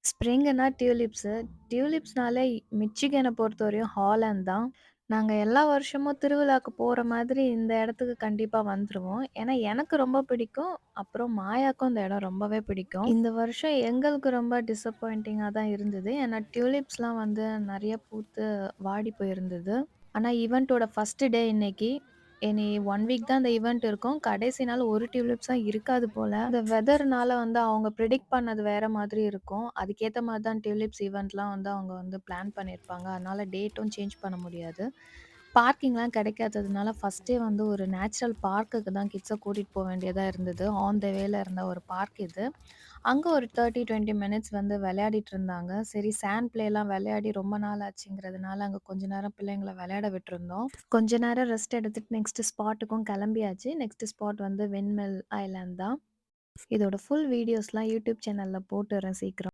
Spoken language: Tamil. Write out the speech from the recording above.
ஸ்ப்ரிங்குன்னா டியூலிப்ஸு. டியூலிப்ஸ்னாலே மிச்சிகன பொறுத்தவரையும் ஹாலந்து தான். நாங்க எல்லா வருஷமும் திருவிழாக்கு போற மாதிரி இந்த இடத்துக்கு கண்டிப்பா வந்துருவோம். ஏன்னா எனக்கு ரொம்ப பிடிக்கும். அப்புறம் மாயாக்கும் இந்த இடம் ரொம்பவே பிடிக்கும். இந்த வருஷம் எங்களுக்கு ரொம்ப டிசப்பாயிண்டிங்கா தான் இருந்தது. ஏன்னா டியூலிப்ஸ்லாம் வந்து நெறைய பூத்து வாடி போயிருந்தது. ஆனா ஈவென்ட்டோட ஃபர்ஸ்ட் டே இன்னைக்கு. இனி 1 வீக் தான் இந்த ஈவென்ட் இருக்கும். கடைசி நாள் ஒரு டியூலிப்ஸா இருக்காது போல. இந்த வெதர்னால வந்து அவங்க பிரெடிக்ட் பண்ணது வேற மாதிரி இருக்கும். அதுக்கேத்த மாரி தான் டியூலிப்ஸ் ஈவென்ட்லாம் வந்து அவங்க வந்து பிளான் பண்ணியிருப்பாங்க. அதனால டேட்டும் சேஞ்ச் பண்ண முடியாது. பார்க்கிங்லாம் கிடைக்காததுனால ஃபர்ஸ்ட்டே வந்து ஒரு நேச்சுரல் பார்க்குக்கு தான் கிட்ஸ கூட்டிட்டு போ வேண்டியதா இருந்தது. ஆன் த வேல இருந்த ஒரு பார்க் இது. அங்க ஒரு 30, 20 மினிட்ஸ் வந்து விளையாடிட்டு இருந்தாங்க. சரி சாண்ட் ப்ளேலாம் விளையாடி ரொம்ப நாள் ஆச்சுங்கிறதுனால, அங்க கொஞ்ச நேரம் பிள்ளைங்கள விளையாட விட்டுருந்தோம். கொஞ்ச நேரம் ரெஸ்ட் எடுத்துட்டு நெக்ஸ்ட் ஸ்பாட்டுக்கும் கிளம்பியாச்சு. நெக்ஸ்ட் ஸ்பாட் வந்து விண்ட்மில் ஐலேண்ட் தான். இதோட ஃபுல் வீடியோஸ்லாம் யூடியூப் சேனல்ல போட்டுறேன் சீக்கிரம்.